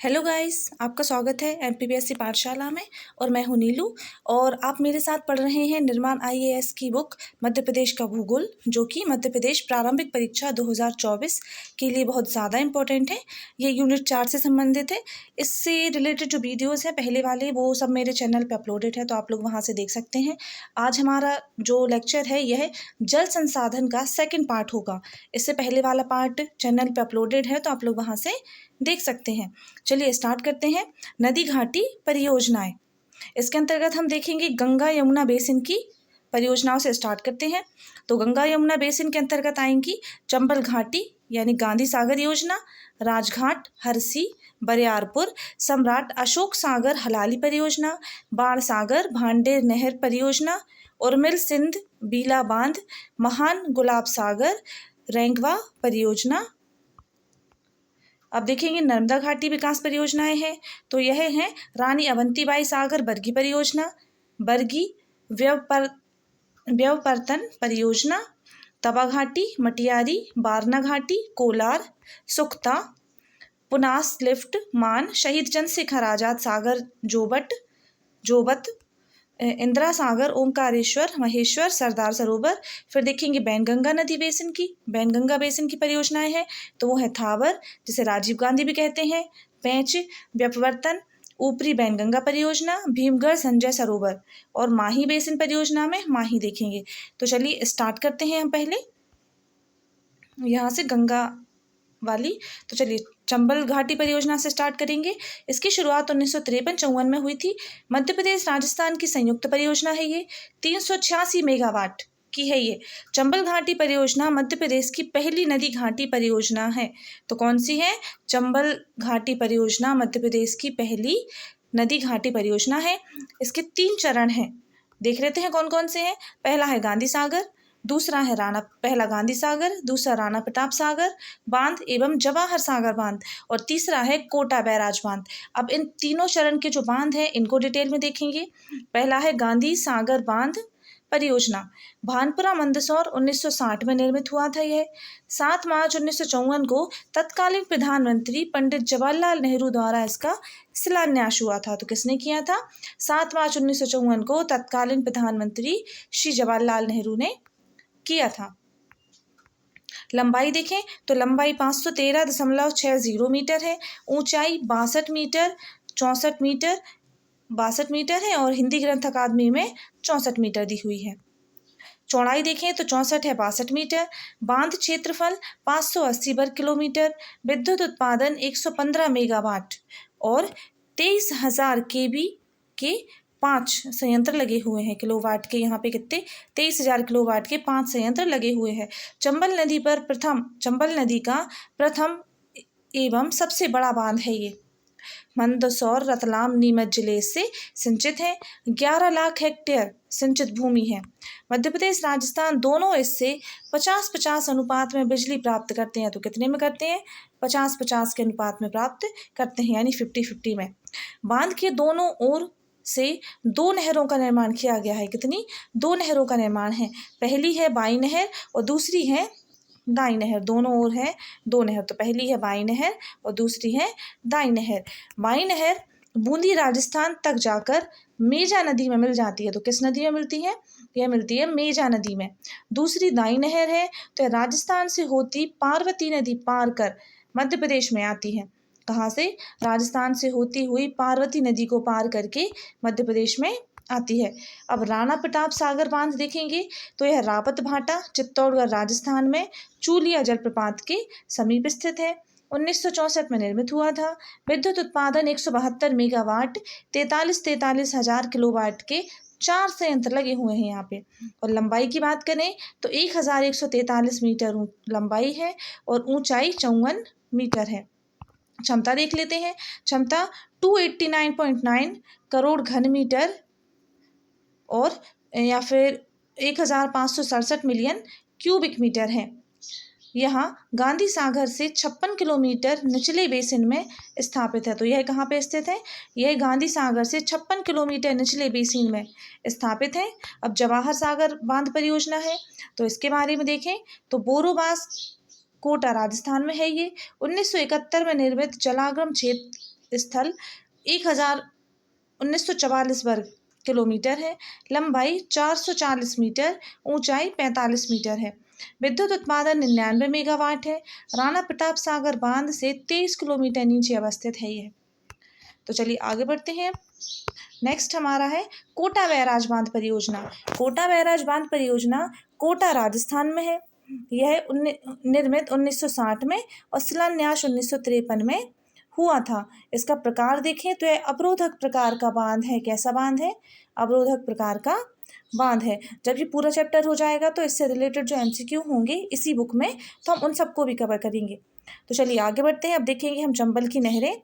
Hello guys, आपका स्वागत है एमपीपीएससी पाठशाला में। और मैं हूं नीलू और आप मेरे साथ पढ़ रहे हैं निर्माण आईएएस की बुक मध्य प्रदेश का भूगोल, जो कि मध्य प्रदेश प्रारंभिक परीक्षा 2024 के लिए बहुत ज़्यादा इम्पोर्टेंट है। ये यूनिट 4 से संबंधित है। इससे रिलेटेड जो वीडियोज़ हैं पहले वाले, वो सब मेरे चैनल पर अपलोडेड है, तो आप लोग वहाँ से देख सकते हैं। आज हमारा जो लेक्चर है यह जल संसाधन का सेकेंड पार्ट होगा। इससे पहले वाला पार्ट चैनल पर अपलोडेड है, तो आप लोग वहाँ से देख सकते हैं। चलिए स्टार्ट करते हैं। नदी घाटी परियोजनाएं, इसके अंतर्गत हम देखेंगे गंगा यमुना बेसिन की परियोजनाओं से स्टार्ट करते हैं। तो गंगा यमुना बेसिन के अंतर्गत आएंगी चंबल घाटी यानी गांधी सागर योजना, राजघाट, हरसी, बरियारपुर, सम्राट अशोक सागर हलाली परियोजना, बाण सागर भांडेर नहर परियोजना, उर्मिल सिंध बीला बांध, महान गुलाब सागर रैंगवा परियोजना। अब देखेंगे नर्मदा घाटी विकास परियोजनाएं हैं, तो यह है रानी अवंतीबाई सागर बरगी परियोजना, बरगी व्यवपर्तन परियोजना, तवा घाटी, मटियारी, बारना घाटी, कोलार, सुख्ता, पुनास लिफ्ट, मान, शहीद चंद्रशेखर आजाद सागर जोबत, इंदिरा सागर, ओमकारेश्वर, महेश्वर, सरदार सरोवर। फिर देखेंगे बैनगंगा नदी बेसिन की, बैनगंगा बेसिन की परियोजनाएं हैं, तो वो है थावर, जिसे राजीव गांधी भी कहते हैं, पेंच व्यपवर्तन, ऊपरी बैनगंगा परियोजना, भीमगढ़ संजय सरोवर, और माही बेसिन परियोजना में माही देखेंगे। तो चलिए स्टार्ट करते हैं हम पहले यहाँ से गंगा वाली। तो चलिए चंबल घाटी परियोजना से स्टार्ट करेंगे। इसकी शुरुआत 1953-54 में हुई थी। मध्य प्रदेश राजस्थान की संयुक्त परियोजना है ये। 386 मेगावाट की है ये। चंबल घाटी परियोजना मध्य प्रदेश की पहली नदी घाटी परियोजना है। तो कौन सी है? चंबल घाटी परियोजना मध्य प्रदेश की पहली नदी घाटी परियोजना है। इसके 3 चरण हैं, देख लेते हैं कौन कौन से हैं। पहला है गांधी सागर, दूसरा है पहला गांधी सागर, दूसरा राणा प्रताप सागर बांध एवं जवाहर सागर बांध, और तीसरा है कोटा बैराज बांध। अब इन तीनों चरण के जो बांध हैं इनको डिटेल में देखेंगे। पहला है गांधी सागर बांध परियोजना, भानपुरा मंदसौर 1960 में निर्मित हुआ था यह। 7 मार्च 1954 को तत्कालीन प्रधानमंत्री पंडित जवाहरलाल नेहरू द्वारा इसका शिलान्यास हुआ था। तो किसने किया था? 7 मार्च 1954 को तत्कालीन प्रधानमंत्री श्री जवाहरलाल नेहरू ने किया था। लंबाई देखें तो लंबाई 513.60 मीटर है, ऊंचाई 62 मीटर 62 मीटर है, और हिंदी ग्रंथ अकादमी में 64 मीटर दी हुई है। चौड़ाई देखें तो 64 है 62 मीटर। बांध क्षेत्रफल 580 वर्ग किलोमीटर। विद्युत उत्पादन 115 मेगावाट और 23,000 केवी के 5 संयंत्र लगे हुए हैं। किलोवाट के यहाँ पे कितने? 23,000 किलोवाट के 5 संयंत्र लगे हुए हैं। चंबल नदी का प्रथम एवं सबसे बड़ा बांध है ये। मंदसौर रतलाम नीमच जिले से सिंचित है। 11 लाख हेक्टेयर सिंचित भूमि है। मध्य प्रदेश राजस्थान दोनों इससे 50-50 अनुपात में बिजली प्राप्त करते हैं। तो कितने में करते हैं? 50-50 के अनुपात में प्राप्त करते हैं, यानी 50-50 में। बांध के दोनों ओर से 2 नहरों का निर्माण किया गया है। कितनी? 2 नहरों का निर्माण है। पहली है बाई नहर और दूसरी है दाई नहर। दोनों ओर है 2 नहर, तो पहली है बाई नहर और दूसरी है दाई नहर। बाई नहर बूंदी राजस्थान तक जाकर मेजा नदी में मिल जाती है। तो किस नदी में मिलती है? यह मिलती है मेजा नदी में। दूसरी दाई नहर है, तो राजस्थान से होती पार्वती नदी पार कर मध्य प्रदेश में आती है। कहाँ से? राजस्थान से होती हुई पार्वती नदी को पार करके मध्य प्रदेश में आती है। अब राणा प्रताप सागर बांध देखेंगे तो यह रावत भाटा चित्तौड़गढ़ राजस्थान में चूलिया जलप्रपात के समीप स्थित है। 1964 में निर्मित हुआ था। विद्युत उत्पादन 172 मेगावाट 43,000 किलोवाट के 4 संयंत्र लगे हुए हैं यहाँ पे। और लंबाई की बात करें तो 1143 मीटर लंबाई है और ऊंचाई 54 मीटर है। क्षमता देख लेते हैं। क्षमता 289.9 करोड़ घन मीटर और या फिर 1,567 मिलियन क्यूबिक मीटर है। यहाँ गांधी सागर से 56 किलोमीटर निचले बेसिन में स्थापित है। तो यह कहाँ पे स्थित है? यह गांधी सागर से 56 किलोमीटर निचले बेसिन में स्थापित है। अब जवाहर सागर बांध परियोजना है, तो इसके बारे में देखें तो बोरोबास कोटा राजस्थान में है ये। 1971 में निर्मित जलागम क्षेत्र स्थल 1944 वर्ग किलोमीटर है। लंबाई 440 मीटर, ऊंचाई 45 मीटर है। विद्युत उत्पादन 99 मेगावाट है। राणा प्रताप सागर बांध से 23 किलोमीटर नीचे अवस्थित है ये। तो चलिए आगे बढ़ते हैं। नेक्स्ट हमारा है कोटा बैराज बांध परियोजना। कोटा बैराज बांध परियोजना कोटा राजस्थान में है। यह निर्मित 1960 में और शिलान्यास 1953 में हुआ था। इसका प्रकार देखें तो यह अवरोधक प्रकार का बांध है। कैसा बांध है? अवरोधक प्रकार का बांध है। जब ये पूरा चैप्टर हो जाएगा तो इससे रिलेटेड जो MCQ होंगे इसी बुक में, तो हम उन सबको भी कवर करेंगे। तो चलिए आगे बढ़ते हैं। अब देखेंगे हम चंबल की नहरें।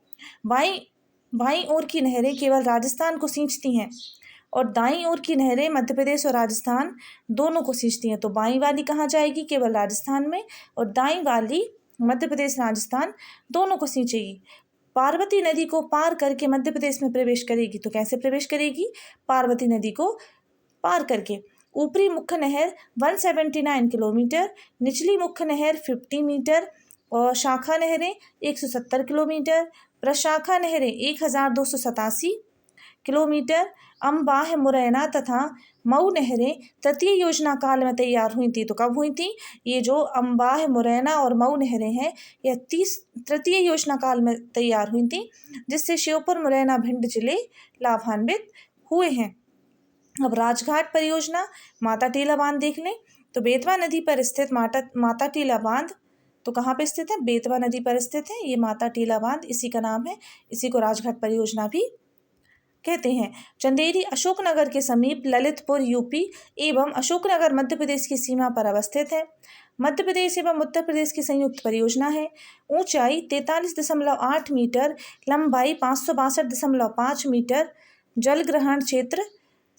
बाईं ओर की नहरें केवल राजस्थान को सींचती हैं और दाईं ओर की नहरें मध्य प्रदेश और राजस्थान दोनों को सींचती हैं। तो बाईं वाली कहाँ जाएगी? केवल राजस्थान में, और दाईं वाली मध्य प्रदेश राजस्थान दोनों को सींचेगी। पार्वती नदी को पार करके मध्य प्रदेश में प्रवेश करेगी। तो कैसे प्रवेश करेगी? पार्वती नदी को पार करके। ऊपरी मुख्य नहर 179 किलोमीटर, निचली मुख्य नहर 50 मीटर और शाखा नहरें 170 किलोमीटर, प्रशाखा नहरें 1287 किलोमीटर। अम्बाह, मुरैना तथा मऊ नहरें तृतीय योजना काल में तैयार हुई थी। तो कब हुई थी? ये जो अम्बाह, मुरैना और मऊ नहरें हैं यह तृतीय योजना काल में तैयार हुई थी, जिससे श्योपुर, मुरैना, भिंड जिले लाभान्वित हुए हैं। अब राजघाट परियोजना माता टीला बांध देख लें। तो बेतवा नदी पर स्थित माता टीला बांध तो कहाँ पे स्थित है? बेतवा नदी पर स्थित है ये माता टीला बांध, इसी का नाम है। इसी को राजघाट परियोजना भी कहते हैं। चंदेरी अशोकनगर के समीप ललितपुर यूपी एवं अशोकनगर मध्य प्रदेश की सीमा पर अवस्थित है। मध्य प्रदेश एवं उत्तर प्रदेश की संयुक्त परियोजना है। ऊंचाई 43.8 मीटर, लंबाई 562.5 मीटर, जल ग्रहण क्षेत्र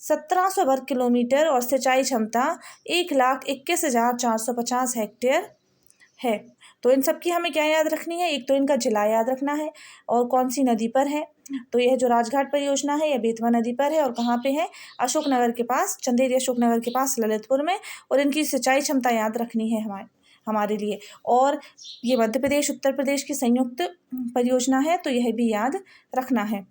1700 वर्ग किलोमीटर और सिंचाई क्षमता 1,21,450 हेक्टेयर है। तो इन सब की हमें क्या याद रखनी है? एक तो इनका जिला याद रखना है और कौन सी नदी पर है। तो यह जो राजघाट परियोजना है यह बेतवा नदी पर है और कहाँ पे है? अशोकनगर के पास, चंदेरी अशोकनगर के पास ललितपुर में। और इनकी सिंचाई क्षमता याद रखनी है हमारे लिए। और ये मध्य प्रदेश उत्तर प्रदेश की संयुक्त परियोजना है, तो यह भी याद रखना है।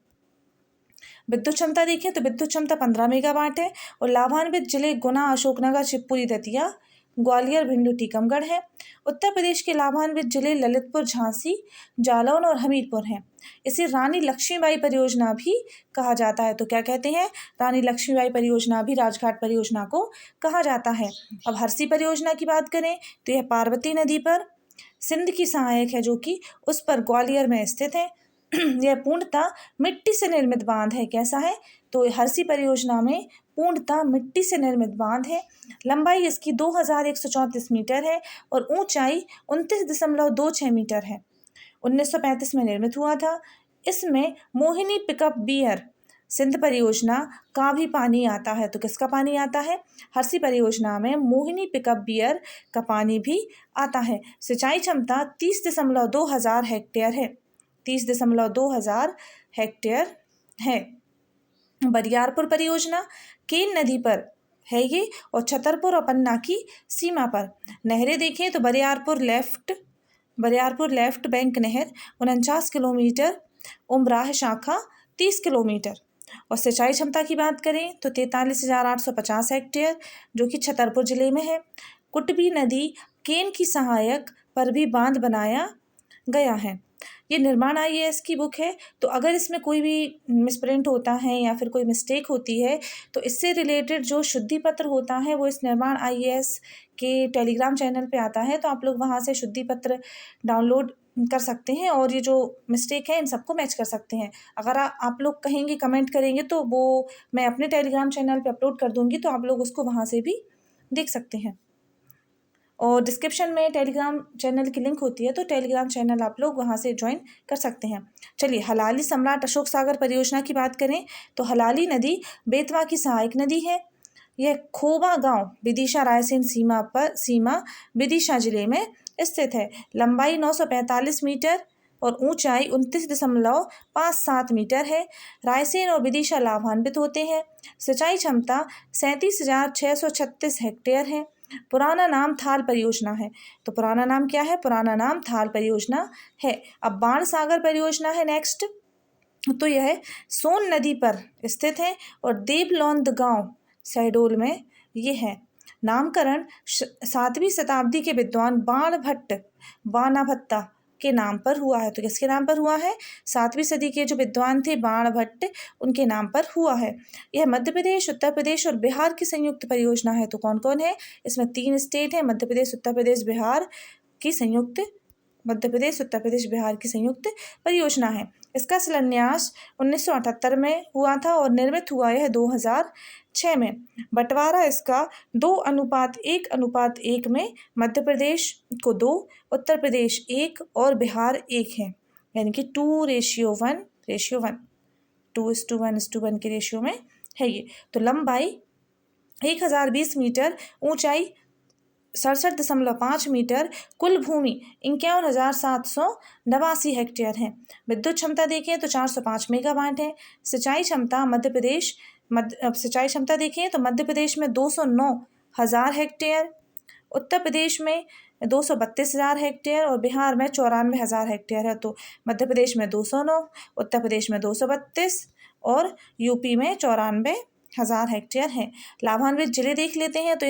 विद्युत क्षमता देखें तो विद्युत क्षमता 15 मेगावाट है और लाभान्वित जिले गुना, अशोकनगर, शिवपुरी, दतिया, ग्वालियर, भिंड, टीकमगढ़ है। उत्तर प्रदेश के लाभान्वित जिले ललितपुर, झांसी, जालौन और हमीरपुर हैं। इसे रानी लक्ष्मीबाई परियोजना भी कहा जाता है। तो क्या कहते हैं? रानी लक्ष्मीबाई परियोजना भी राजघाट परियोजना को कहा जाता है। अब हरसी परियोजना की बात करें तो यह पार्वती नदी पर सिंध की सहायक है, जो कि उस पर ग्वालियर में स्थित है। यह पूर्णतः मिट्टी से निर्मित बांध है। कैसा है? तो हरसी परियोजना में पूर्णतः मिट्टी से निर्मित बांध है। लंबाई इसकी 2134 मीटर है और ऊंचाई 29.26 मीटर है। 1935 में निर्मित हुआ था। इसमें मोहिनी पिकअप बियर सिंध परियोजना का भी पानी आता है। तो किसका पानी आता है? हरसी परियोजना में मोहिनी पिकअप बियर का पानी भी आता है। सिंचाई क्षमता 30.2000 हेक्टेयर है। 30.2000 हेक्टेयर है। बरियारपुर परियोजना केन नदी पर है ये और छतरपुर और पन्ना की सीमा पर। नहरें देखें तो बरियारपुर लेफ्ट बैंक नहर 49 किलोमीटर, उमराह शाखा 30 किलोमीटर। और सिंचाई क्षमता की बात करें तो 43,850 हेक्टेयर, जो कि छतरपुर जिले में है। कुटबी नदी केन की सहायक पर भी बांध बनाया गया है। ये निर्माण IAS की बुक है, तो अगर इसमें कोई भी मिसप्रिंट होता है या फिर कोई मिस्टेक होती है तो इससे रिलेटेड जो शुद्धि पत्र होता है वो इस निर्माण IAS के टेलीग्राम चैनल पे आता है। तो आप लोग वहाँ से शुद्धि पत्र डाउनलोड कर सकते हैं और ये जो मिस्टेक है इन सबको मैच कर सकते हैं। अगर आप लोग कहेंगे, कमेंट करेंगे तो वो मैं अपने टेलीग्राम चैनल पे अपलोड कर दूँगी, तो आप लोग उसको वहाँ से भी देख सकते हैं। और डिस्क्रिप्शन में टेलीग्राम चैनल की लिंक होती है, तो टेलीग्राम चैनल आप लोग वहाँ से ज्वाइन कर सकते हैं। चलिए हलाली सम्राट अशोक सागर परियोजना की बात करें तो हलाली नदी बेतवा की सहायक नदी है। यह खोबा गांव विदिशा रायसेन सीमा विदिशा जिले में स्थित है। लंबाई 945 मीटर और ऊंचाई 29.57 मीटर है। रायसेन और विदिशा लाभान्वित होते हैं। सिंचाई क्षमता 37,636 हेक्टेयर है। पुराना नाम थाल परियोजना है। तो पुराना नाम क्या है? पुराना नाम थाल परियोजना है। अब बाण सागर परियोजना है नेक्स्ट। तो यह सोन नदी पर स्थित है और देवलौंद गांव शहडोल में ये है। नामकरण 7वीं शताब्दी के विद्वान बाणभट्ट बाणाभट्टा के नाम पर हुआ है। तो किसके नाम पर हुआ है? 7वीं सदी के जो विद्वान थे बाणभट्ट, उनके नाम पर हुआ है। यह मध्य प्रदेश, उत्तर प्रदेश और बिहार की संयुक्त परियोजना है। तो कौन कौन है इसमें? 3 स्टेट है, मध्य प्रदेश, उत्तर प्रदेश, बिहार की संयुक्त, मध्य प्रदेश, उत्तर प्रदेश, बिहार की संयुक्त परियोजना है। इसका शिलान्यास 1978 में हुआ था और निर्मित हुआ यह 2006 में। बंटवारा इसका 2:1:1 में मध्य प्रदेश को 2, उत्तर प्रदेश 1 और बिहार 1 है, यानी कि 2:1:1, 2:1:1 के रेशियो में है ये। तो लंबाई 1020 मीटर, ऊंचाई 67.5 मीटर, कुल भूमि 51,789 हेक्टेयर है। विद्युत क्षमता देखें तो 405 मेगावाट है। सिंचाई क्षमता देखें तो मध्य प्रदेश में 209,000 हेक्टेयर, उत्तर प्रदेश में 232,000 हेक्टेयर और बिहार में 94,000 हेक्टेयर है। तो मध्य प्रदेश में 209, उत्तर प्रदेश में 232 और यूपी में 94,000 हेक्टेयर है। लाभान्वित जिले देख लेते हैं तो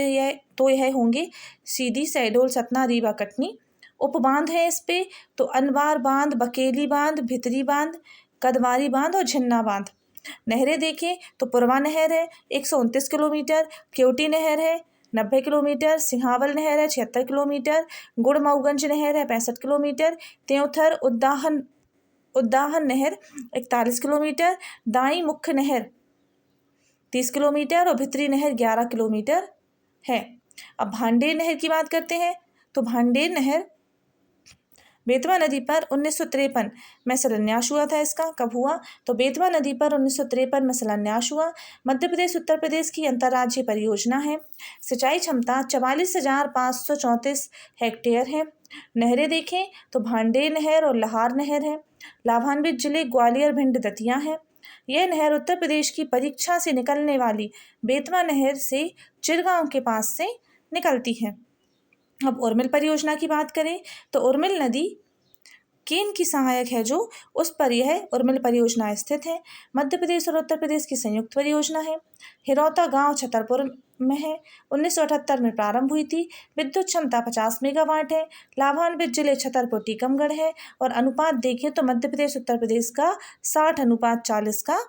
यह होंगे सीधी, शहडोल, सतना, रीवा, कटनी। उपबांध है इस पे तो अनवार बांध, बकेली बांध, भितरी बांध, कदवारी बांध और झिन्ना बांध। नहरें देखें तो पुरवा नहर है 129 किलोमीटर, केवटी नहर है 90 किलोमीटर, सिंहावल नहर है 76 किलोमीटर, गुड़मऊगंज नहर है 65 किलोमीटर, त्योंथर उद्दाहन नहर 41 किलोमीटर, दाई मुख्य नहर 30 किलोमीटर और भितरी नहर 11 किलोमीटर है। अब भांडेर नहर की बात करते हैं तो भांडेर नहर बेतवा नदी पर 1953 में शिलान्यास हुआ था। इसका कब हुआ? तो बेतवा नदी पर 1953 में शिलान्यास हुआ। मध्य प्रदेश, उत्तर प्रदेश की अंतर्राज्यीय परियोजना है। सिंचाई क्षमता 44,534 हेक्टेयर है। नहरें देखें तो भांडेर नहर और लहार नहर है। लाभान्वित जिले ग्वालियर, भिंड, दतिया है। यह नहर उत्तर प्रदेश की परीक्षा से निकलने वाली बेतवा नहर से चिरगांव के पास से निकलती है। अब उर्मिल परियोजना की बात करें तो उर्मिल नदी केन की सहायक है जो उस पर यह उर्मिल परियोजना स्थित है। मध्य प्रदेश और उत्तर प्रदेश की संयुक्त परियोजना है। हिरौता गांव छतरपुर में है। 1978 में प्रारंभ हुई थी। विद्युत क्षमता 50 मेगावाट है। लाभान्वित जिले छतरपुर, टीकमगढ़ है और अनुपात देखें तो मध्य प्रदेश, उत्तर प्रदेश का 60:40 का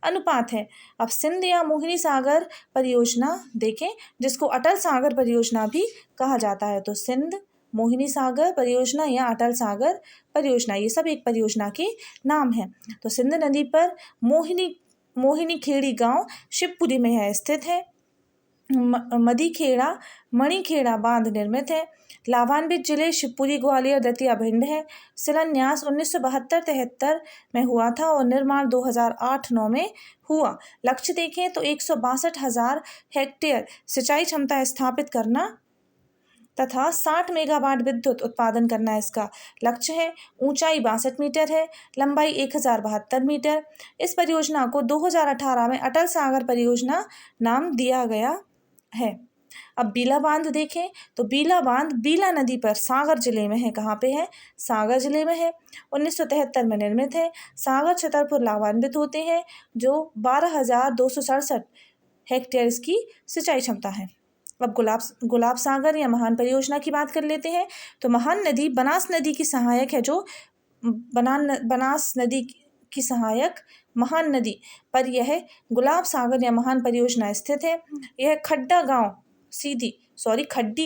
अनुपात है। अब सिंध या मोहिनी सागर परियोजना देखें जिसको अटल सागर परियोजना भी कहा जाता है। तो सिंध, मोहिनी सागर परियोजना या अटल सागर परियोजना, ये सब एक परियोजना के नाम हैं। तो सिंध नदी पर मोहिनी खेड़ी गांव शिवपुरी में है स्थित है। मणिखेड़ा बांध निर्मित है। लाभान्वित जिले शिवपुरी, ग्वालियर, दतिया, भिंड है। शिलान्यास 1972-73 में हुआ था और निर्माण 2008-9 में हुआ। लक्ष्य देखें तो 162,000 हेक्टेयर सिंचाई क्षमता स्थापित करना तथा 60 मेगावाट विद्युत उत्पादन करना इसका लक्ष्य है। ऊंचाई 62 मीटर है, लंबाई 1072 मीटर। इस परियोजना को 2018 में अटल सागर परियोजना नाम दिया गया है। अब बीला बांध देखें तो बीला बांध बीला नदी पर सागर जिले में है। कहाँ पे है? सागर जिले में है। 1973 में निर्मित है। सागर, छतरपुर लाभान्वित होते हैं जो 12,267 हेक्टेयर इसकी सिंचाई क्षमता है। अब गुलाब सागर या महान परियोजना की बात कर लेते हैं तो महान नदी बनास नदी की सहायक है जो बनास नदी की सहायक महान नदी पर यह गुलाब सागर या महान परियोजना स्थित है। यह खड्डी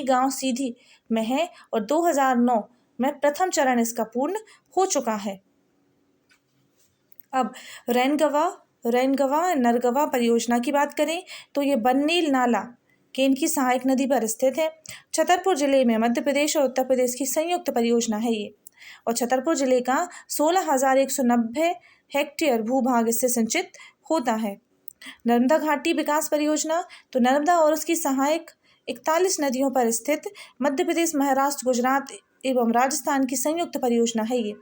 गांव सीधी में है और 2009 में प्रथम चरण इसका पूर्ण हो चुका है। अब रैनगवा नरगवा परियोजना की बात करें तो ये बन्नेल नाला केन की सहायक नदी पर स्थित है। छतरपुर जिले में मध्य प्रदेश और उत्तर प्रदेश की संयुक्त परियोजना है ये। और छतरपुर जिले का 16,190 हेक्टेयर भूभाग इससे सिंचित होता है। नर्मदा घाटी विकास परियोजना तो नर्मदा और उसकी सहायक 41 नदियों पर स्थित मध्य प्रदेश, महाराष्ट्र, गुजरात एवं राजस्थान की संयुक्त परियोजना है ये।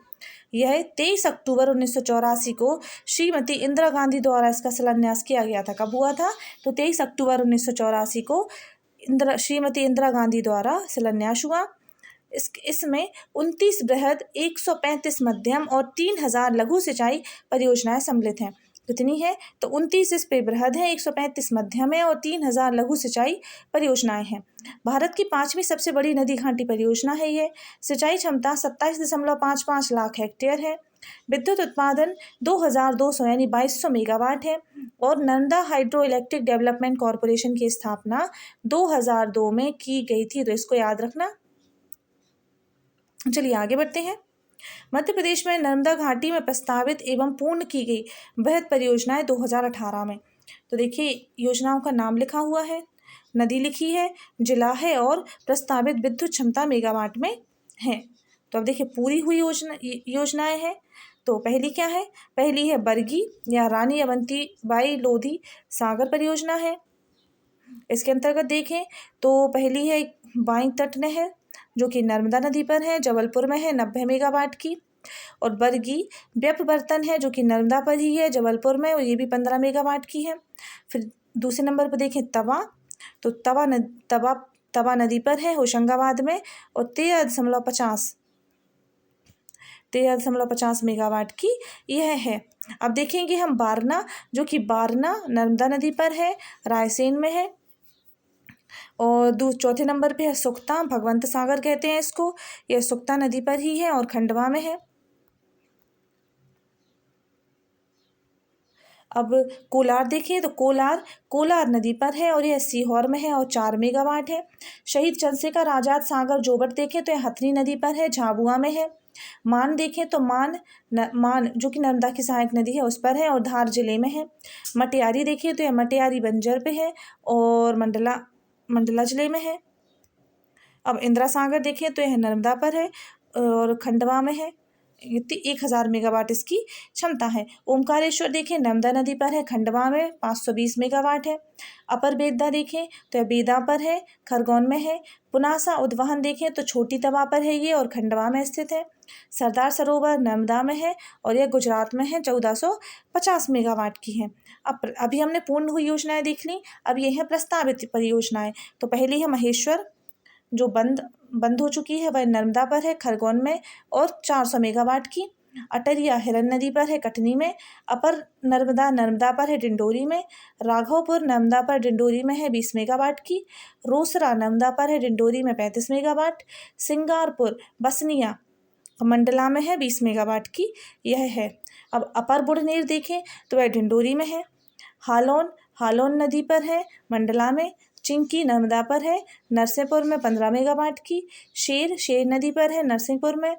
यह 23 अक्टूबर 1984 को श्रीमती इंदिरा गांधी द्वारा इसका शिलान्यास किया गया था। कब हुआ था? तो 23 अक्टूबर 1984 को श्रीमती इंदिरा गांधी द्वारा शिलान्यास हुआ। इसमें 29 बृहद, 135 मध्यम और 3000 लघु सिंचाई परियोजनाएं सम्मिलित हैं। कितनी है? तो 29 इस पे बृहद है, 135 मध्यम है और 3000 लघु सिंचाई परियोजनाएं हैं। भारत की 5वीं सबसे बड़ी नदी घाटी परियोजना है ये। सिंचाई क्षमता 27.55 लाख हेक्टेयर है। विद्युत उत्पादन 2200 यानी 2200 मेगावाट है और Narmada hydro electric development corporation की स्थापना 2002 में की गई थी, तो इसको याद रखना। चलिए आगे बढ़ते हैं। मध्य प्रदेश में नर्मदा घाटी में प्रस्तावित एवं पूर्ण की गई बृहद परियोजनाएं 2018 में। तो देखिए योजनाओं का नाम लिखा हुआ है, नदी लिखी है, जिला है और प्रस्तावित विद्युत क्षमता मेगावाट में है। तो अब देखिए पूरी हुई योजनाएं हैं। तो पहली क्या है? पहली है बरगी या रानी अवंतीबाई लोधी सागर परियोजना है। इसके अंतर्गत देखें तो पहली है बाई तट नहर जो कि नर्मदा नदी पर है, जबलपुर में है, 90 मेगावाट की। और बरगी व्यपवर्तन है जो कि नर्मदा पर ही है, जबलपुर में, और ये भी 15 मेगावाट की है। फिर दूसरे नंबर पर देखें तवा, तो तवा नदी पर है होशंगाबाद में और 13.50 मेगावाट की यह है। अब देखेंगे हम बारना, जो कि बारना नर्मदा नदी पर है, रायसेन में है। और चौथे नंबर पे है सुक्ता, भगवंत सागर कहते हैं इसको, यह सुक्ता नदी पर ही है और खंडवा में है। अब कोलार देखिए, तो कोलार नदी पर है और यह सीहोर में है और 4 मेगावाट है। शहीद चंद्रशेखर आजाद सागर जोबट देखें तो यह हथनी नदी पर है, झाबुआ में है। मान देखें तो मान जो कि नर्मदा की सहायक नदी है उस पर है और धार जिले में है। मटियारी देखिए तो यह मटियारी बंजर पे है और मंडला जिले में है। अब इंदिरा सागर देखें तो यह नर्मदा पर है और खंडवा में है। 1000 मेगावाट इसकी क्षमता है। ओमकारेश्वर देखें नर्मदा नदी पर है, खंडवा में 520 मेगावाट है। अपर बेदा देखें तो यह बेदा पर है, खरगोन में है। पुनासा उद्वहन देखें तो छोटी तवा पर है ये और खंडवा में स्थित है। सरदार सरोवर नर्मदा में है और यह गुजरात में है, 1450 मेगावाट की है। अब अभी हमने पूर्ण हुई योजनाएं देख ली, अब ये है प्रस्तावित परियोजनाएं। तो पहली है महेश्वर जो बंद हो चुकी है, वह नर्मदा पर है, खरगोन में और 400 मेगावाट की। अटरिया हिरन नदी पर है, कटनी में। अपर नर्मदा पर है, डिंडोरी में। राघवपुर नर्मदा पर डिंडोरी में है, 20 मेगावाट की। रोसरा नर्मदा पर है, डिंडोरी में 35 मेगावाट। सिंगारपुर बसनिया मंडला में है, 20 मेगावाट की यह है। अब अपर बुढ़नेर देखें तो वह डिंडोरी में है। हालोन नदी पर है, मंडला में। चिंकी नर्मदा पर है, नरसिंहपुर में 15 मेगावाट की। शेर नदी पर है, नरसिंहपुर में।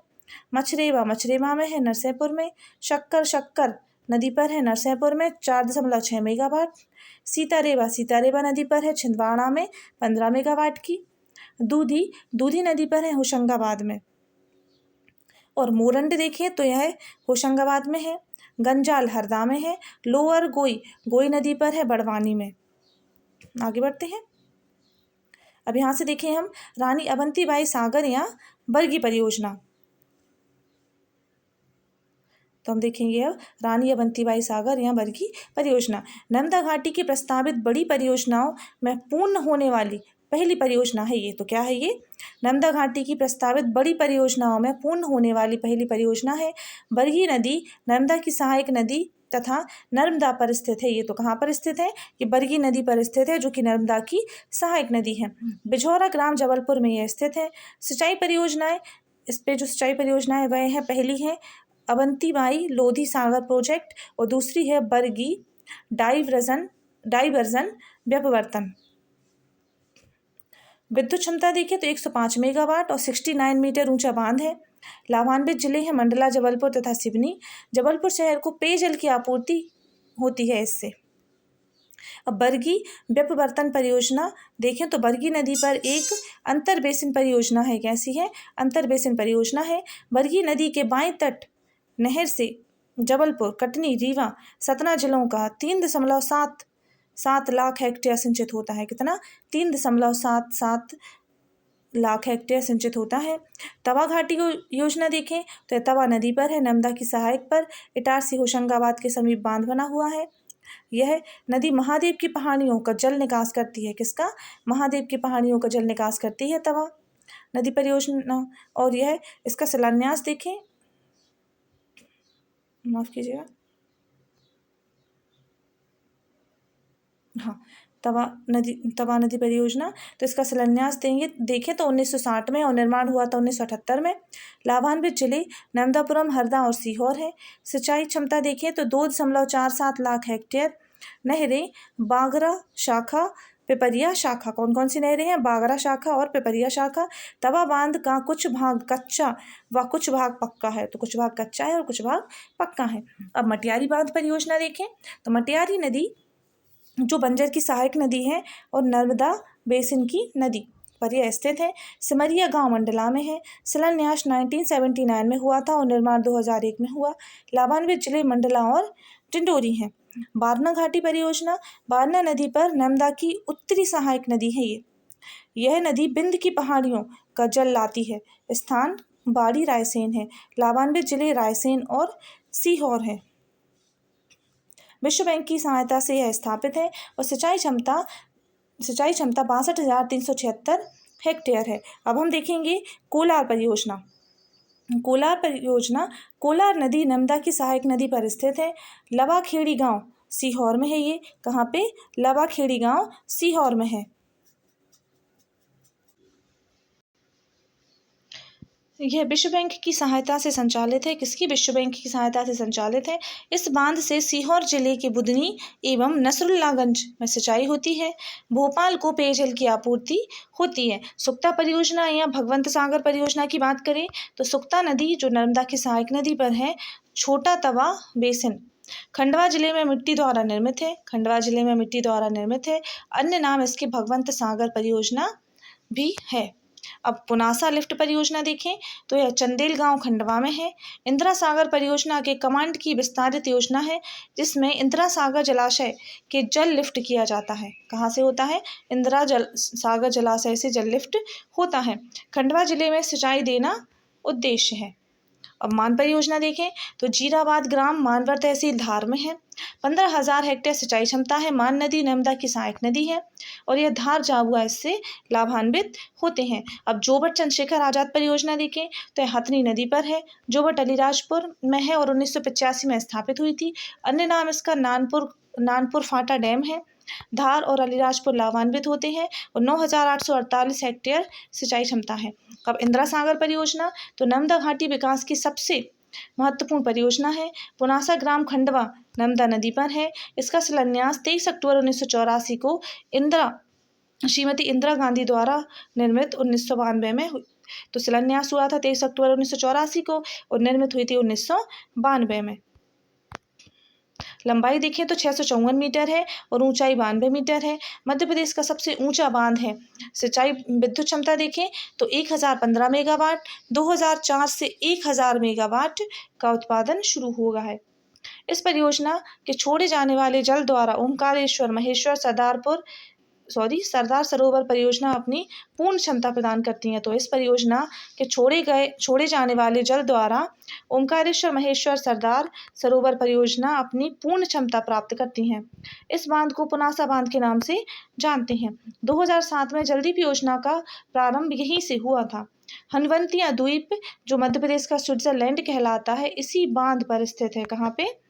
मछरेवा में है, नरसिंहपुर में। शक्कर नदी पर है, नरसिंहपुर में, 4.6 मेगावाट। सीतारेवा नदी पर है, छिंदवाड़ा में, 15 मेगावाट की। दूधी नदी पर है, होशंगाबाद में। और मोरंड देखें तो यह होशंगाबाद में है। गंजाल हरदा में है। लोअर गोई नदी पर है, बड़वानी में। आगे बढ़ते हैं। अब यहाँ से देखें हम रानी अवंतीबाई सागर या बरगी परियोजना। तो हम देखेंगे अब रानी अवंतीबाई सागर या बरगी परियोजना। नर्मदा घाटी की प्रस्तावित बड़ी परियोजनाओं में पूर्ण होने वाली पहली परियोजना है ये। तो क्या है ये? नर्मदा घाटी की प्रस्तावित बड़ी परियोजनाओं में पूर्ण होने वाली पहली परियोजना है। बरगी नदी नर्मदा की सहायक नदी तथा नर्मदा पर स्थित है। ये तो कहाँ पर स्थित है? ये बरगी नदी पर स्थित है जो कि नर्मदा की सहायक नदी है। बिझौरा ग्राम जबलपुर में यह स्थित है। सिंचाई परियोजनाएं, इस पे जो सिंचाई परियोजनाएं वह है, पहली है अवंतीबाई लोधी सागर प्रोजेक्ट और दूसरी है बरगी डाइवर्जन व्यपवर्तन। विद्युत क्षमता देखिए तो 105 मेगावाट और 69 मीटर ऊंचा बांध है। लाभान्वित जिले हैं मंडला, जबलपुर तथा सिवनी। जबलपुर शहर को पेयजल की आपूर्ति होती है इससे। अब बरगी व्यपवर्तन परियोजना देखें तो बरगी नदी पर एक अंतर बेसिन परियोजना है। कैसी है? अंतर बेसिन परियोजना है। बरगी नदी के बाएं तट नहर से जबलपुर, कटनी, रीवा, सतना जिलों का 3.77 लाख हेक्टेयर सिंचित होता है। कितना? 3.77 लाख हेक्टेयर सिंचित होता है। तवा घाटी को योजना देखें तो तवा नदी पर है, नर्मदा की सहायक पर। इटारसी होशंगाबाद के समीप बांध बना हुआ है। यह नदी महादेव की पहाड़ियों का जल निकास करती है। किसका? महादेव की पहाड़ियों का जल निकास करती है तवा। नदी परियोजना और यह इसका शिलान्यास देखें, माफ कीजिएगा, हाँ, तवा नदी परियोजना, तो इसका शिलान्यास देखें तो 1960 में और निर्माण हुआ था 1978 में। लाभान्वित जिले नर्मदापुरम, हरदा और सीहोर है। सिंचाई क्षमता देखें तो 2.47 लाख हेक्टेयर। नहरें बागरा शाखा, पिपरिया शाखा, कौन कौन सी नहरें हैं? बागरा शाखा और पिपरिया शाखा। तवा बांध का कुछ भाग कच्चा व कुछ भाग पक्का है, तो कुछ भाग कच्चा है और कुछ भाग पक्का है। अब मटियारी बांध परियोजना देखें तो मटियारी नदी जो बंजर की सहायक नदी है और नर्मदा बेसिन की नदी पर यह स्थित है। सिमरिया गांव मंडला में है। शिलान्यास 1979 में हुआ था और निर्माण 2001 में हुआ। लाभान्वित जिले मंडला और डिंडोरी हैं। बारना घाटी परियोजना, बारना नदी पर नर्मदा की उत्तरी सहायक नदी है। यह नदी बिंद की पहाड़ियों का जल लाती है। स्थान बाड़ी रायसेन है। लाभान्वित जिले रायसेन और सीहोर है। विश्व बैंक की सहायता से यह स्थापित है और सिंचाई क्षमता 62,376 हेक्टेयर है। अब हम देखेंगे कोलार परियोजना। कोलार नदी नर्मदा की सहायक नदी पर स्थित है। लवाखेड़ी गांव सीहोर में है। ये कहाँ पे? लवाखेड़ी गांव सीहोर में है। यह विश्व बैंक की सहायता से संचालित है। किसकी? विश्व बैंक की सहायता से संचालित है। इस बांध से सीहोर जिले के बुदनी एवं नसरुल्लागंज में सिंचाई होती है। भोपाल को पेयजल की आपूर्ति होती है। सुक्ता परियोजना या भगवंत सागर परियोजना की बात करें तो सुक्ता नदी जो नर्मदा की सहायक नदी पर है, छोटा तवा बेसिन, खंडवा जिले में मिट्टी द्वारा निर्मित है। अन्य नाम इसके भगवंत सागर परियोजना भी है। अब पुनासा लिफ्ट परियोजना देखें तो यह चंदेल गांव खंडवा में है। इंदिरा सागर परियोजना के कमांड की विस्तारित योजना है जिसमें इंदिरा सागर जलाशय के जल लिफ्ट किया जाता है। कहाँ से होता है? सागर जलाशय से जल लिफ्ट होता है। खंडवा जिले में सिंचाई देना उद्देश्य है। अब मान परियोजना देखें तो जीराबाद ग्राम मानवर तहसील धार में है। 15,000 हेक्टेयर सिंचाई क्षमता है। मान नदी नर्मदा की सहायक नदी है और यह धार झाबुआ इससे लाभान्वित होते हैं। अब जोबट चंद्रशेखर आजाद परियोजना देखें तो यह हथनी नदी पर है। जोबट अलीराजपुर में है और 1985 में स्थापित हुई थी। अन्य नाम इसका नानपुर फाटा डैम है। धार और अलीराजपुर लाभान्वित होते हैं और 9,848 हेक्टेयर सिंचाई क्षमता है। अब इंदिरा सागर परियोजना तो नर्मदा घाटी विकास की सबसे महत्वपूर्ण परियोजना है। पुनासा ग्राम खंडवा नर्मदा नदी पर है। इसका शिलान्यास 23 अक्टूबर 1984 को श्रीमती इंदिरा गांधी द्वारा निर्मित 1992 में तो शिलान्यास हुआ था 23 अक्टूबर 1984 को और निर्मित हुई थी 1992 में। लंबाई देखें तो 654 मीटर है और ऊंचाई 92 मीटर है। मध्य प्रदेश का सबसे ऊंचा बांध है। सिंचाई विद्युत क्षमता देखें तो 1015 मेगावाट। 2004 से 1000 मेगावाट का उत्पादन शुरू हुआ है। इस परियोजना के छोड़े जाने वाले जल द्वारा ओमकारेश्वर, महेश्वर, सरदार सरोवर परियोजना अपनी पूर्ण क्षमता प्रदान करती हैं। तो इस परियोजना के छोड़े जाने वाले जल द्वारा ओमकारेश्वर, महेश्वर, सरदार सरोवर परियोजना अपनी पूर्ण क्षमता प्राप्त करती हैं। इस बांध को पुनासा बांध के नाम से जानते हैं। 2007 में जलदीप योजना का प्रारंभ यहीं से हुआ था। हनवंतिया द्वीप जो मध्य प्रदेश का स्विट्जरलैंड कहलाता है, इसी बांध पर स्थित है। कहाँ पे?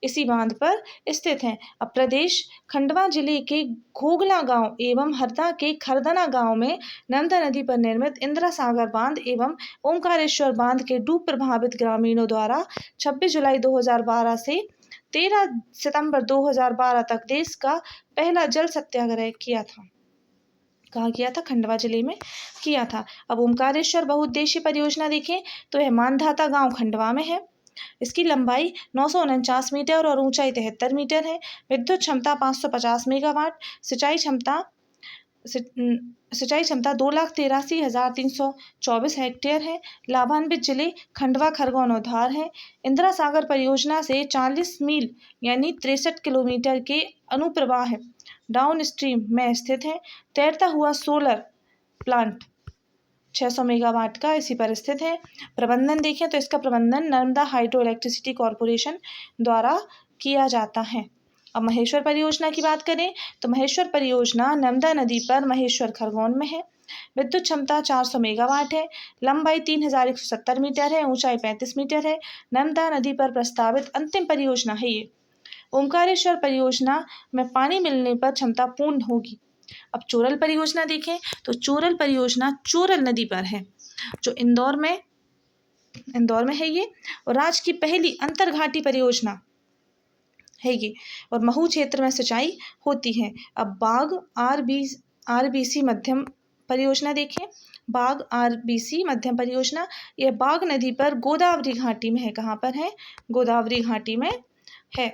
इसी बांध पर स्थित है। अब प्रदेश खंडवा जिले के घोघला गांव एवं हरदा के खरदना गांव में नर्मदा नदी पर निर्मित इंदिरा सागर बांध एवं ओमकारेश्वर बांध के डूब प्रभावित ग्रामीणों द्वारा 26 जुलाई 2012 से 13 सितंबर 2012 तक देश का पहला जल सत्याग्रह किया था। कहाँ किया था? खंडवा जिले में किया था। अब ओमकारेश्वर बहुउद्देशीय परियोजना देखें तो यह मानधाता गांव खंडवा में है। इसकी लंबाई 949 मीटर और ऊंचाई 73 मीटर है। विद्युत क्षमता 550 मेगावाट। सिंचाई क्षमता 2,83,324 हेक्टेयर है। लाभान्वित जिले खंडवा, खरगोन और धार है। इंदिरा सागर परियोजना से 40 मील यानी 63 किलोमीटर के अनुप्रवाह डाउन स्ट्रीम में स्थित है। तैरता हुआ सोलर प्लांट 600 मेगावाट का इसी पर स्थित है। प्रबंधन देखें तो इसका प्रबंधन नर्मदा हाइड्रो इलेक्ट्रिसिटी कॉरपोरेशन द्वारा किया जाता है। अब महेश्वर परियोजना की बात करें तो महेश्वर परियोजना नर्मदा नदी पर महेश्वर, खरगोन में है। विद्युत क्षमता 400 मेगावाट है। लंबाई 3170 मीटर है। ऊंचाई 35 मीटर है। नर्मदा नदी पर प्रस्तावित अंतिम परियोजना है ये। ओंकारेश्वर परियोजना में पानी मिलने पर क्षमता पूर्ण होगी। अब चोरल परियोजना देखें तो चोरल परियोजना चोरल नदी पर है, जो इंदौर में है ये, और राज्य की पहली अंतरघाटी परियोजना है ये, और महू क्षेत्र में सिंचाई होती है। अब बाघ आरबीसी मध्यम परियोजना देखें। बाघ आरबीसी मध्यम परियोजना, यह बाघ नदी पर गोदावरी घाटी में है। कहाँ पर है? गोदावरी घाटी में है।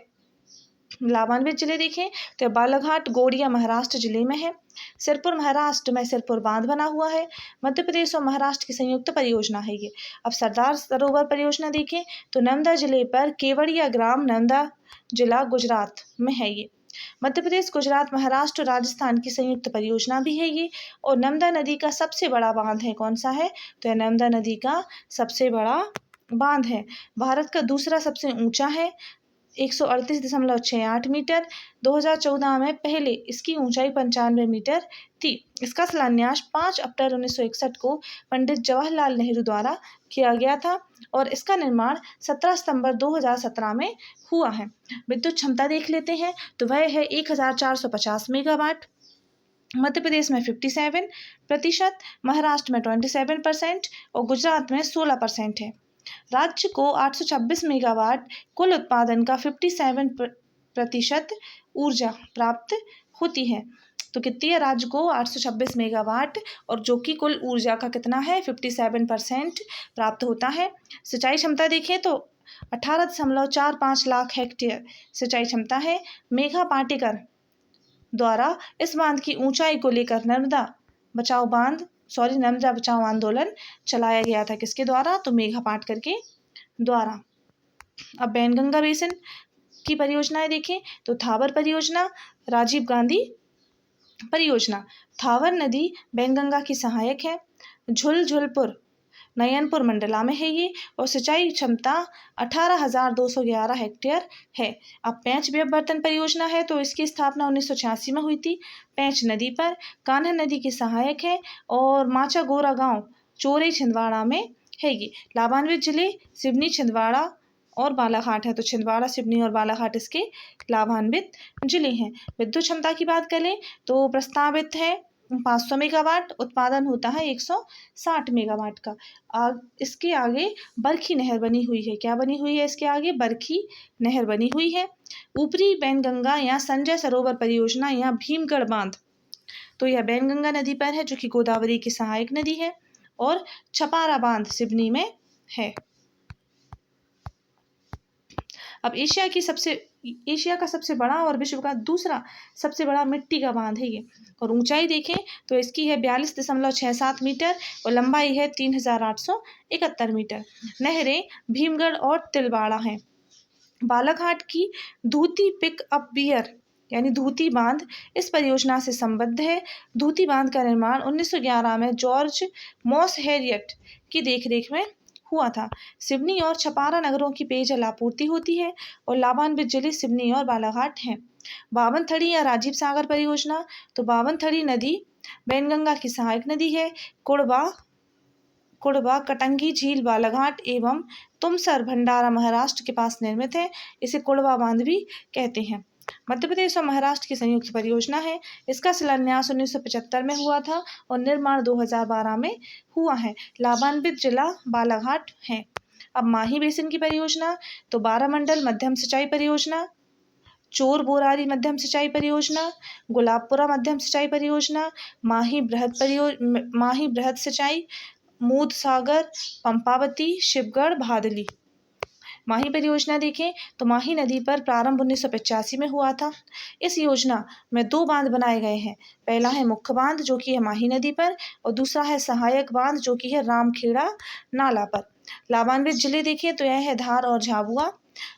लाभान्वित जिले देखें तो बालाघाट गोड़िया महाराष्ट्र जिले में है। सिरपुर महाराष्ट्र में सिरपुर बांध बना हुआ है। मध्य प्रदेश और महाराष्ट्र की संयुक्त परियोजना है ये। अब सरदार सरोवर परियोजना देखें तो नर्मदा जिले पर केवड़िया ग्राम, नर्मदा जिला गुजरात में है ये। मध्य प्रदेश, गुजरात, महाराष्ट्र और राजस्थान की संयुक्त परियोजना भी है ये। और नर्मदा नदी का सबसे बड़ा बांध है, कौन सा है? तो यह नर्मदा नदी का सबसे बड़ा बांध है। भारत का दूसरा सबसे ऊंचा है, 138.68 मीटर। 2014 में पहले इसकी ऊंचाई 95 मीटर थी। इसका शिलान्यास 5 अप्रैल 1961 को पंडित जवाहरलाल नेहरू द्वारा किया गया था और इसका निर्माण 17 सितंबर 2017 में हुआ है। विद्युत क्षमता देख लेते हैं तो वह है 1450 मेगावाट। मध्य प्रदेश में 57%, महाराष्ट्र में 27% और गुजरात में 16% है। राज्य को 826 मेगावाट कुल उत्पादन का 57% ऊर्जा प्राप्त होती है। तो कितनी है? राज्य को 826 मेगावाट और जो कि कुल ऊर्जा का कितना है? 57% प्राप्त होता है। सिंचाई क्षमता देखें तो 18.45 लाख हेक्टेयर सिंचाई क्षमता है। मेघा पाटेकर द्वारा इस बांध की ऊंचाई को लेकर नर्मदा बचाओ आंदोलन चलाया गया था। किसके द्वारा? तो मेघा पाटकर के द्वारा। अब बैनगंगा बेसिन की परियोजनाएं देखें तो थावर परियोजना, राजीव गांधी परियोजना। थावर नदी बैनगंगा की सहायक है। झुलझुलपुर नयनपुर मंडला में है ये और सिंचाई क्षमता 18,211 हेक्टेयर है। अब पेंच व्यववर्तन परियोजना है तो इसकी स्थापना 1986 में हुई थी। पेंच नदी पर कान्हा नदी की सहायक है और माचा गोरा गांव चोरे छिंदवाड़ा में है ये। लाभान्वित जिले सिवनी, छिंदवाड़ा और बालाघाट है, तो छिंदवाड़ा, सिवनी और बालाघाट इसके लाभान्वित जिले हैं। विद्युत क्षमता की बात करें तो प्रस्तावित है 500 मेगावाट, उत्पादन होता है 160 मेगावाट का। इसके आगे बरखी नहर बनी हुई है। क्या बनी हुई है? इसके आगे बरखी नहर बनी हुई है। ऊपरी बैनगंगा या संजय सरोवर परियोजना या भीमगढ़ बांध, तो यह बैनगंगा नदी पर है जो कि गोदावरी की सहायक नदी है। और छपारा बांध सिवनी में है। अब एशिया का सबसे बड़ा और विश्व का दूसरा सबसे बड़ा मिट्टी का बांध है ये। और ऊंचाई देखें तो इसकी है 42.67 मीटर और लंबाई है 3,871 मीटर। नहरें भीमगढ़ और तिलवाड़ा हैं। बालाघाट की धूती पिक अप बियर यानी धूती बांध इस परियोजना से संबद्ध है। धूती बांध का निर्माण 1911 में जॉर्ज मॉस हैरियट की देखरेख में हुआ था। सिवनी और छपारा नगरों की पेयजल आपूर्ति होती है और लाभान्वित जिले सिवनी और बालाघाट हैं। बावनथड़ी या राजीव सागर परियोजना, तो बावनथड़ी नदी बैनगंगा की सहायक नदी है। कुड़बा कटंगी झील बालाघाट एवं तुमसर भंडारा महाराष्ट्र के पास निर्मित है। इसे कुड़बा बांध भी कहते हैं। मध्य प्रदेश और महाराष्ट्र की संयुक्त परियोजना है। इसका शिलान्यास 1975 में हुआ था और निर्माण 2012 में हुआ है। लाभान्वित जिला बालाघाट है। अब माही बेसिन की परियोजना, तो बारामंडल मध्यम सिंचाई परियोजना, चोर बोरारी मध्यम सिंचाई परियोजना, गुलाबपुरा मध्यम सिंचाई परियोजना, माही बृहद सिंचाई, मूद सागर, पंपावती, शिवगढ़, भादली। माही परियोजना देखें तो माही नदी पर प्रारंभ 1985 में हुआ था। इस योजना में 2 बांध बनाए गए हैं। पहला है मुख्य बांध जो कि है माही नदी पर और दूसरा है सहायक बांध जो कि है रामखेड़ा नाला पर। लाभान्वित जिले देखें तो यह है धार और झाबुआ।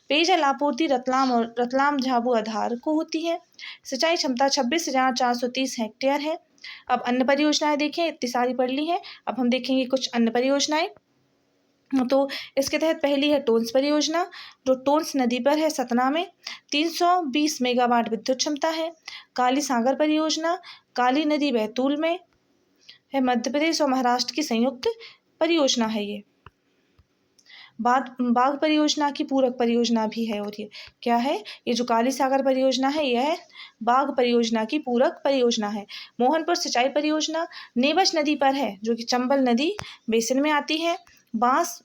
पेयजल आपूर्ति रतलाम झाबुआ धार को होती है। सिंचाई क्षमता 26,430 हेक्टेयर है। अब अन्य परियोजनाएं देखें, इतनी सारी पढ़ ली है। अब हम देखेंगे कुछ अन्य परियोजनाएं। तो इसके तहत पहली है टोंस परियोजना जो टोंस नदी पर है, सतना में 320 मेगावाट विद्युत क्षमता है। काली सागर परियोजना काली नदी बैतूल में है मध्य प्रदेश और महाराष्ट्र की संयुक्त परियोजना है ये। बाघ परियोजना की पूरक परियोजना भी है। और ये क्या है? ये जो काली सागर परियोजना है यह बाघ परियोजना की पूरक परियोजना है। मोहनपुर सिंचाई परियोजना नेवश नदी पर है जो कि चंबल नदी बेसिन में आती है। बांस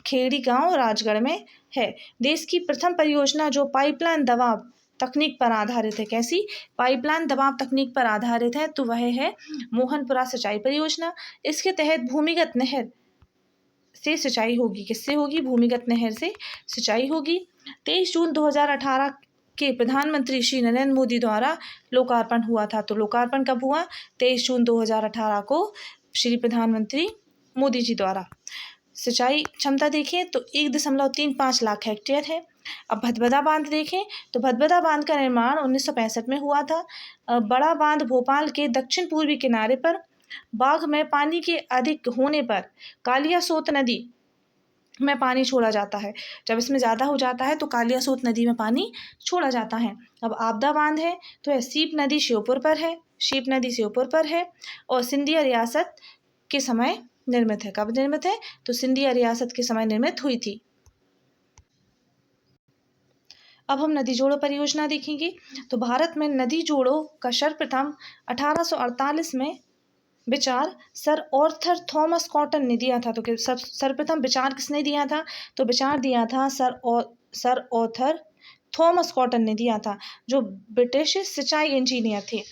खेड़ी गांव राजगढ़ में है। देश की प्रथम परियोजना जो पाइपलाइन दबाव तकनीक पर आधारित है। कैसी? पाइपलाइन दबाव तकनीक पर आधारित है, तो वह है मोहनपुरा सिंचाई परियोजना। इसके तहत भूमिगत नहर से सिंचाई होगी। किससे होगी? भूमिगत नहर से सिंचाई होगी। 23 जून 2018 के प्रधानमंत्री श्री नरेंद्र मोदी द्वारा लोकार्पण हुआ था। तो लोकार्पण कब हुआ? 23 जून 2018 को श्री प्रधानमंत्री मोदी जी द्वारा। सिंचाई क्षमता देखें तो 1.35 लाख हेक्टेयर है। अब भदभदा बांध देखें तो भदभदा बांध का निर्माण 1965 में हुआ था। बड़ा बांध भोपाल के दक्षिण पूर्वी किनारे पर बाघ में पानी के अधिक होने पर कालियासोत नदी में पानी छोड़ा जाता है। जब इसमें ज़्यादा हो जाता है तो कालियासोत नदी में पानी छोड़ा जाता है। अब आपदा बांध है तो यह सीप नदी श्योपुर पर है और सिंधिया रियासत के समय निर्मित है। कब निर्मित है? तो सिंधिया रियासत के समय निर्मित हुई थी। अब हम नदी जोड़ो परियोजना देखेंगे। तो भारत में नदी जोड़ो का सर्वप्रथम 1848 में विचार सर आर्थर थॉमस कॉटन ने दिया था। तो सर्वप्रथम विचार किसने दिया था? तो विचार दिया था सर आर्थर थॉमस कॉटन ने दिया था, जो ब्रिटिश सिंचाई इंजीनियर थे।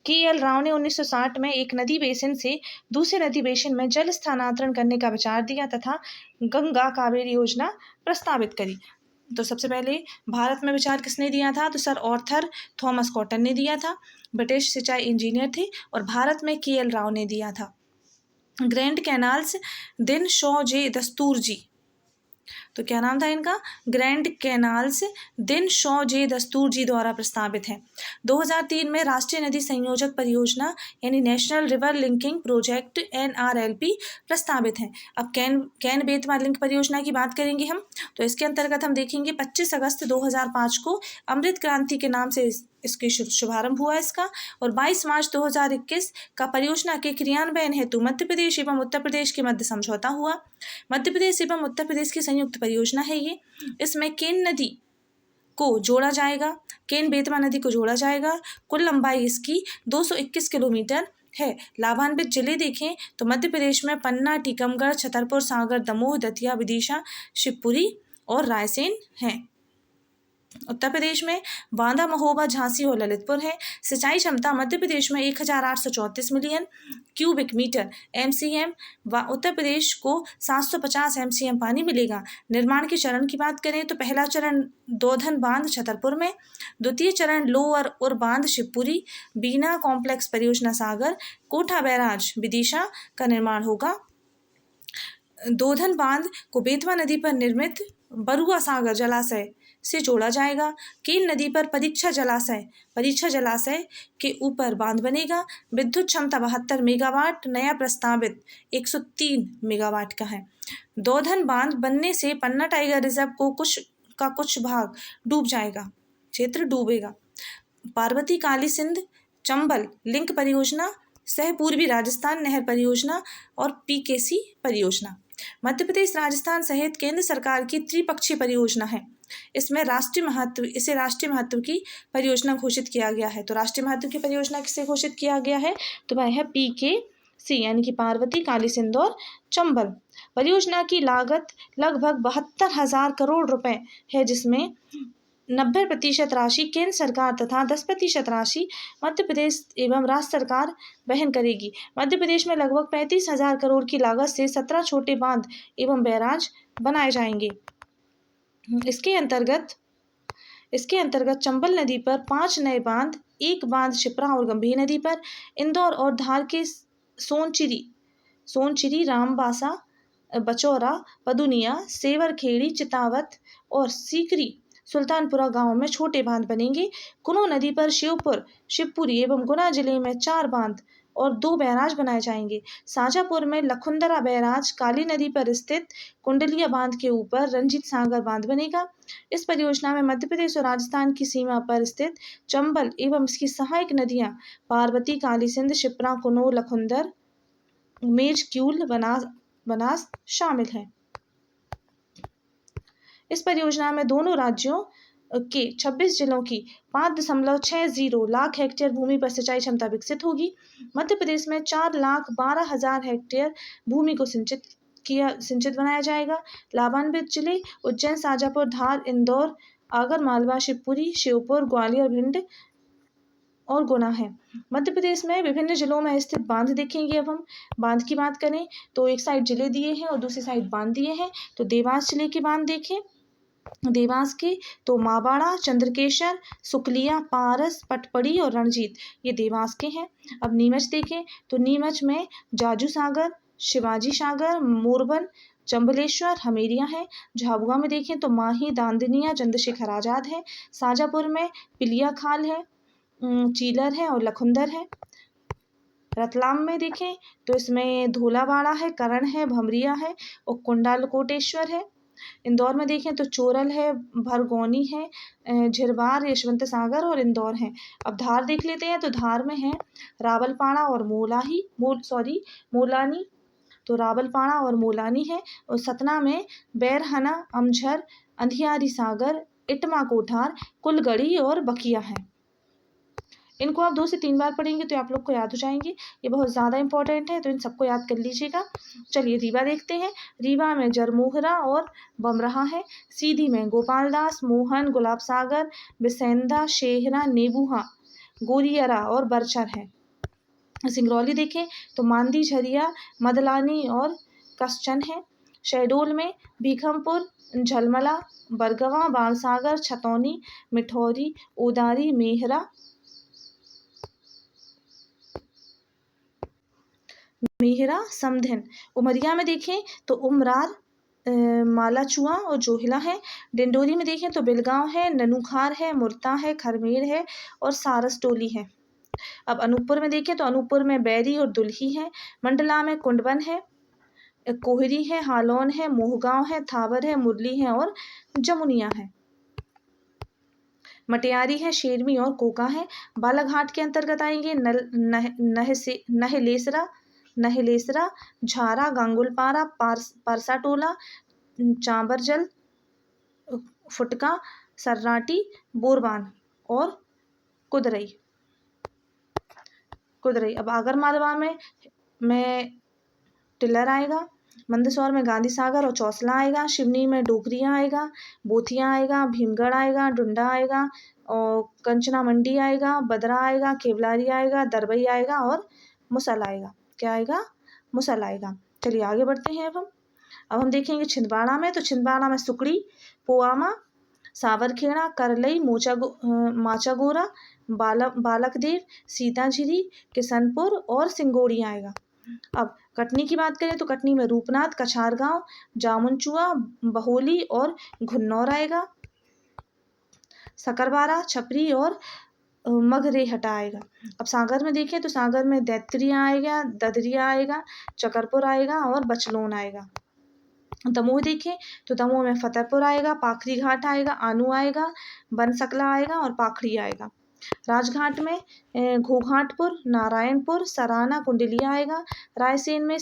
KL राव ने 1960 में एक नदी बेसिन से दूसरे नदी बेसिन में जल स्थानांतरण करने का विचार दिया तथा गंगा कावेरी योजना प्रस्तावित करी। तो सबसे पहले भारत में विचार किसने दिया था? तो सर आर्थर थॉमस कॉटन ने दिया था, ब्रिटिश सिंचाई इंजीनियर थे। और भारत में KL राव ने दिया था। ग्रैंड कैनाल्स दिन शॉ जे दस्तूर जी, तो क्या नाम था इनका? ग्रैंड कैनाल्स दिन शॉ जे दस्तूर जी द्वारा प्रस्तावित है। 2003 में राष्ट्रीय नदी संयोजक परियोजना यानी national river linking project NRLP प्रस्तावित है। अब कैन बेतवा लिंक परियोजना की बात करेंगे हम। तो इसके अंतर्गत हम देखेंगे 25 अगस्त 2005 को अमृत क्रांति के नाम से इसकी शुभारंभ हुआ इसका। और 22 मार्च 2021 का परियोजना के क्रियान्वयन हेतु मध्य प्रदेश एवं उत्तर प्रदेश के मध्य समझौता हुआ। मध्य प्रदेश एवं उत्तर प्रदेश की संयुक्त परियोजना है ये। इसमें केन नदी को जोड़ा जाएगा, केन बेतवा नदी को जोड़ा जाएगा। कुल लंबाई इसकी 221 किलोमीटर है। लाभान्वित जिले देखें तो मध्य प्रदेश में पन्ना, टीकमगढ़, छतरपुर, सागर, दमोह, दतिया, विदिशा, शिवपुरी और रायसेन हैं। उत्तर प्रदेश में बांदा, महोबा, झांसी और ललितपुर है। सिंचाई क्षमता मध्य प्रदेश में 1834 मिलियन क्यूबिक मीटर MCM व उत्तर प्रदेश को 750 MCM पानी मिलेगा। निर्माण के चरण की बात करें तो पहला चरण दोधन बांध छतरपुर में, द्वितीय चरण लोअर उर बांध शिवपुरी, बीना कॉम्प्लेक्स परियोजना सागर, कोठा बैराज विदिशा का निर्माण होगा। दोधन बांध को बेतवा नदी पर निर्मित बरुआ सागर जलाशय से जोड़ा जाएगा। केन नदी पर परीक्षा जलाशय के ऊपर बांध बनेगा। विद्युत क्षमता 72 मेगावाट, नया प्रस्तावित 103 मेगावाट का है। दोधन बांध बनने से पन्ना टाइगर रिजर्व को कुछ भाग डूब जाएगा, क्षेत्र डूबेगा। पार्वती काली सिंध चंबल लिंक परियोजना, सह पूर्वी राजस्थान नहर परियोजना और PKC परियोजना मध्य प्रदेश राजस्थान सहित केंद्र सरकार की त्रिपक्षीय परियोजना है। इसे राष्ट्रीय महत्व की परियोजना घोषित किया गया है। तो राष्ट्रीय महत्व की परियोजना किसे घोषित किया गया है? तो वह है PKC यानी कि पार्वती काली सिंध और चंबल। परियोजना की लागत लगभग 72,000 करोड़ रुपए है, जिसमें 90% राशि केंद्र सरकार तथा 10% राशि मध्य प्रदेश एवं राज्य सरकार वहन करेगी। मध्य प्रदेश में लगभग 35,000 करोड़ की लागत से 17 छोटे बांध एवं बैराज बनाए जाएंगे। इसके अंतर्गत चंबल नदी पर 5 नए बांध, 1 बांध शिप्रा और गंभीर नदी पर, इंदौर और धार के सोनचिरी, रामबासा, बचौरा, पदुनिया, सेवरखेड़ी, चितावत और सीकरी सुल्तानपुरा गांव में छोटे बांध बनेंगे। कुनो नदी पर श्योपुर, शिवपुरी एवं गुना जिले में 4 बांध और 2 बैराज बनाए जाएंगे। शाजापुर में लखुंदरा बैराज, काली नदी पर स्थित कुंडलिया बांध के ऊपर रंजीत सागर बांध बनेगा। इस परियोजना में मध्य प्रदेश और राजस्थान की सीमा पर स्थित चंबल एवं इसकी सहायक नदियां पार्वती, काली सिंध, शिप्रा, कुनो, लखुंदर मेज, क्यूल, बनास शामिल हैं। इस परियोजना में दोनों राज्यों के 26 जिलों की 5.60 लाख हेक्टेयर भूमि पर सिंचाई क्षमता विकसित होगी। मध्य प्रदेश में 4,12,000 हेक्टेयर भूमि को सिंचित बनाया जाएगा। लाभान्वित जिले उज्जैन, शाजापुर, धार, इंदौर, आगर मालवा, शिवपुरी, श्योपुर, ग्वालियर, भिंड और गुना है। मध्य प्रदेश में विभिन्न जिलों में स्थित बांध देखेंगे। अब हम बांध की बात करें तो एक साइड जिले दिए हैं और दूसरी साइड बांध दिए हैं। तो देवास जिले के बांध देखें, देवास के तो माबाड़ा, चंद्रकेशर, सुकलिया, पारस, पटपड़ी और रणजीत, ये देवास के हैं। अब नीमच देखें तो नीमच में जाजू सागर, शिवाजी सागर, मोरबन, चंबलेश्वर, हमेरिया है। झाबुआ में देखें तो माही, दांदनिया, चंद्रशेखर आजाद है। शाजापुर में पिलिया खाल है, चीलर है और लखुंदर है। रतलाम में देखें तो इसमें धोलावाड़ा है, करण है, भमरिया है और कुंडालकोटेश्वर है। इंदौर में देखें तो चोरल है, भरगौनी है, झिरवार, यशवंत सागर और इंदौर है। अब धार देख लेते हैं तो धार में है रावलपाड़ा और मोलानी, तो रावलपाड़ा और मोलानी है। और सतना में बैरहना, अमझर, अंधियारी सागर, इटमा कोठार, कुलगढ़ी और बकिया है। इनको आप 2 से 3 बार पढ़ेंगे तो आप लोग को याद हो जाएंगे। ये बहुत ज़्यादा इंपॉर्टेंट है, तो इन सबको याद कर लीजिएगा। चलिए रीवा देखते हैं। रीवा में जरमोहरा और बमरहा है। सीधी में गोपालदास, मोहन, गुलाब सागर, बिसेंदा, शेहरा, नेबूहा, गोरियरा और बरचर है। सिंगरौली देखें तो मांदी, झरिया, मदलानी और कसचन है। शहडोल में भीखमपुर, झलमला, बरगवा, बाणसागर, छतौनी, मिठौरी, ओदारी, मेहरा, समधिन। उमरिया में देखें तो उमरार, मालाचुआ और जोहिला है। डिंडोरी में देखें तो बिलगांव है, ननूखार है, मुर्ता है, खरमेर है और सारस टोली है। अब अनूपपुर में देखें तो अनूपपुर में बैरी और दुल्ही है। मंडला में कुंडवन है, कोहरी है, हालौन है, मोहगांव है, थावर है, मुरली है और जमुनिया है। मटियारी है, शेरमी और कोका है। बालाघाट के अंतर्गत आएंगे नहलेसरा, झारा, गांगुलपारा, परसाटोला, चांबरजल, फुटका, सर्राटी, बोरबान और कुदरई। अब आगरमालवा में टिल्लर आएगा। मंदसौर में गांधी सागर और चौसला आएगा। शिवनी में डोकरिया आएगा, बोथिया आएगा, भीमगढ़ आएगा, डुंडा आएगा और कंचना मंडी आएगा, बदरा आएगा, केवलारी आएगा, दरबई आएगा और मुसल आएगा। क्या आएगा? मुसल आएगा। चलिए आगे बढ़ते हैं। अब हम देखेंगे छिंदवाड़ा में, तो छिंदवाड़ा में सुकड़ी, पोआमा, सावरखेड़ा, करलई, माचागोरा, बालकदेव, सीताझिरी, किशनपुर और सिंगोड़ी आएगा। अब कटनी की बात करें तो कटनी में रूपनाथ, कछारगांव, जामुनचुआ, बहोली और घुन्नौर आएगा। सकरबारा, छपरी और मगरेहटा आएगा। अब सागर में देखें तो सागर में दैत्रिया आएगा, ददरिया आएगा, चकरपुर आएगा और बचलोन आएगा। दमोह देखें तो दमोह में फतेहपुर आएगा, पाखरी घाट आएगा, आनू आएगा, बनसकला आएगा और पाखड़ी आएगा। राजघाट में घोघाटपुर, नारायणपुर, सराना, कुंडलिया आएगा। रायसेन में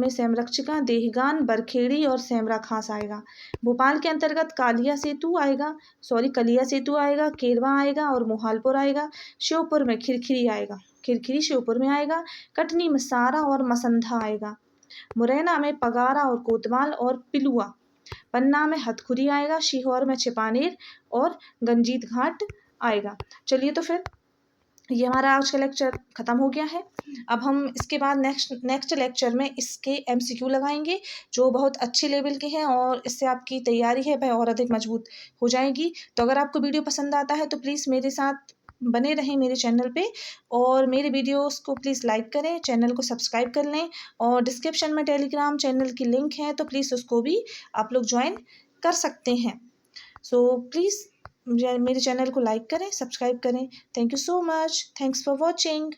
सेमरक्षिका, देहगान, बरखेड़ी और सेमरा खास आएगा। भोपाल के अंतर्गत कलिया सेतु आएगा, केरवा आएगा और मोहालपुर आएगा। श्योपुर में खिरखिरी आएगा, खिरखिरी श्योपुर में आएगा। कटनी में सारा और मसंधा आएगा। मुरैना में पगारा और कोतवाल और पिलुआ। पन्ना में हथखुरी आएगा। सीहोर में छिपानेर और गंजीत घाट आएगा। चलिए तो फिर ये हमारा आज का लेक्चर ख़त्म हो गया है। अब हम इसके बाद नेक्स्ट लेक्चर में इसके MCQ लगाएंगे जो बहुत अच्छे लेवल के हैं और इससे आपकी तैयारी है वह और अधिक मजबूत हो जाएगी। तो अगर आपको वीडियो पसंद आता है तो प्लीज़ मेरे साथ बने रहें मेरे चैनल पे और मेरे वीडियोस को प्लीज़ लाइक करें, चैनल को सब्सक्राइब कर लें और डिस्क्रिप्शन में टेलीग्राम चैनल की लिंक है तो प्लीज़ उसको भी आप लोग ज्वाइन कर सकते हैं। सो प्लीज़ मेरे चैनल को लाइक करें, सब्सक्राइब करें। Thank you so much. Thanks for watching.